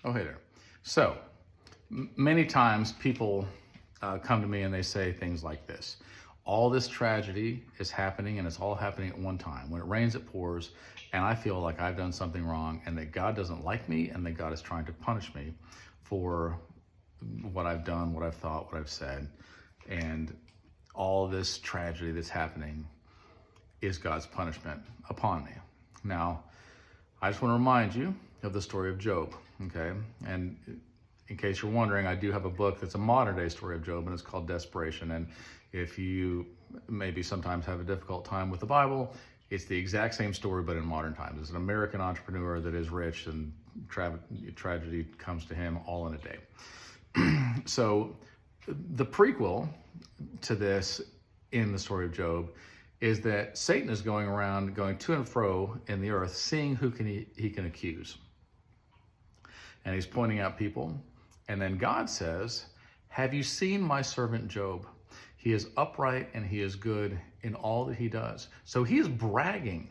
Oh, hey there. So, many times people come to me and they say things like this. All this tragedy is happening and it's all happening at one time. When it rains, it pours, and I feel like I've done something wrong and that God doesn't like me and that God is trying to punish me for what I've done, what I've thought, what I've said. And all this tragedy that's happening is God's punishment upon me. Now, I just want to remind you of the story of Job, okay? And in case you're wondering, I do have a book that's a modern day story of Job, and it's called Desperation. And if you maybe sometimes have a difficult time with the Bible, it's the exact same story, but in modern times. It's an American entrepreneur that is rich, and tragedy comes to him all in a day. So the prequel to this in the story of Job is that Satan is going around, going to and fro in the earth, seeing who he can accuse. And he's pointing out people. And then God says, have you seen my servant Job? He is upright and he is good in all that he does. So he is bragging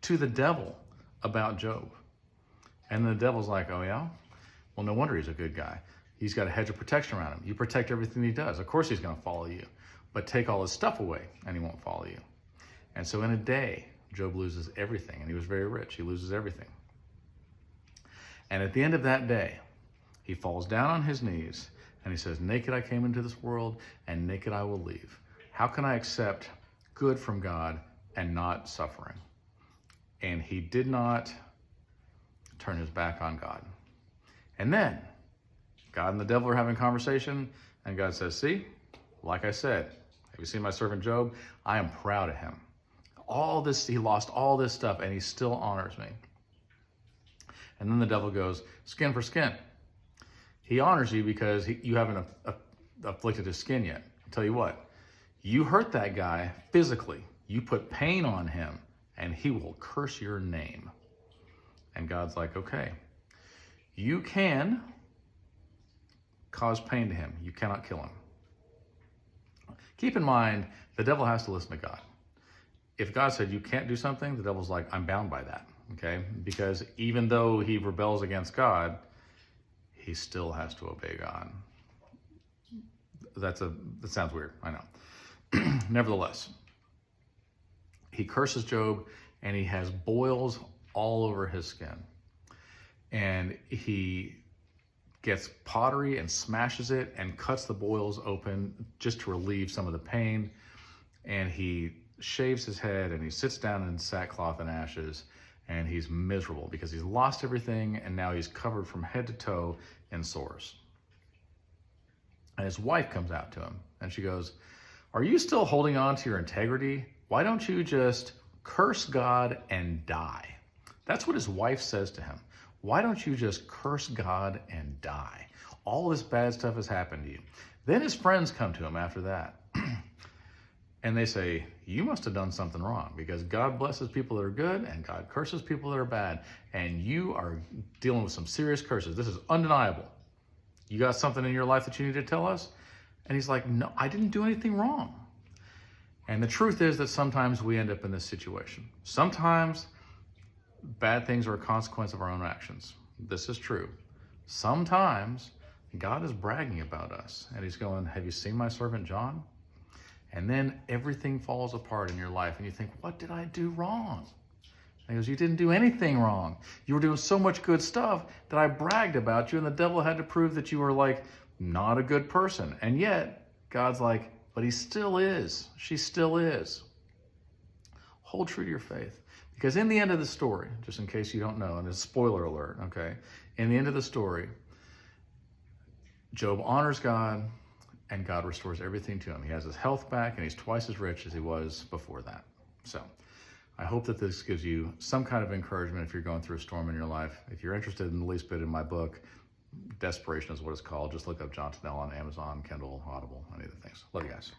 to the devil about Job. And the devil's like, oh yeah? Well, no wonder he's a good guy. He's got a hedge of protection around him. You protect everything he does. Of course he's going to follow you. But take all his stuff away and he won't follow you. And so in a day, Job loses everything. And he was very rich. He loses everything. And at the end of that day, he falls down on his knees and he says, naked I came into this world and naked I will leave. How can I accept good from God and not suffering? And he did not turn his back on God. And then God and the devil are having a conversation, and God says, see, like I said, have you seen my servant Job? I am proud of him. All this, he lost all this stuff and he still honors me. And then the devil goes, skin for skin. He honors you because you haven't afflicted his skin yet. I'll tell you what, you hurt that guy physically. You put pain on him and he will curse your name. And God's like, okay, you can cause pain to him. You cannot kill him. Keep in mind, the devil has to listen to God. If God said you can't do something, the devil's like, I'm bound by that, okay? Because even though he rebels against God, he still has to obey God. That sounds weird, I know. Nevertheless, he curses Job and he has boils all over his skin. And he gets pottery and smashes it and cuts the boils open just to relieve some of the pain. And he shaves his head and he sits down in sackcloth and ashes, and he's miserable because he's lost everything and now he's covered from head to toe in sores. And his wife comes out to him and she goes, are you still holding on to your integrity? Why don't you just curse God and die? That's what his wife says to him. Why don't you just curse God and die? All this bad stuff has happened to you. Then his friends come to him after that. And they say, you must have done something wrong because God blesses people that are good and God curses people that are bad. And you are dealing with some serious curses. This is undeniable. You got something in your life that you need to tell us? And he's like, no, I didn't do anything wrong. And the truth is that sometimes we end up in this situation. Sometimes bad things are a consequence of our own actions. This is true. Sometimes God is bragging about us and he's going, have you seen my servant John? And then everything falls apart in your life and you think, what did I do wrong? And he goes, you didn't do anything wrong. You were doing so much good stuff that I bragged about you, and the devil had to prove that you were like not a good person. And yet God's like, but he still is. She still is. Hold true to your faith. Because in the end of the story, just in case you don't know, and it's a spoiler alert, okay? In the end of the story, Job honors God, and God restores everything to him. He has his health back, and he's twice as rich as he was before that. So I hope that this gives you some kind of encouragement if you're going through a storm in your life. If you're interested in the least bit in my book, Desperation is what it's called. Just look up John Tennell on Amazon, Kindle, Audible, any of the things. Love you guys.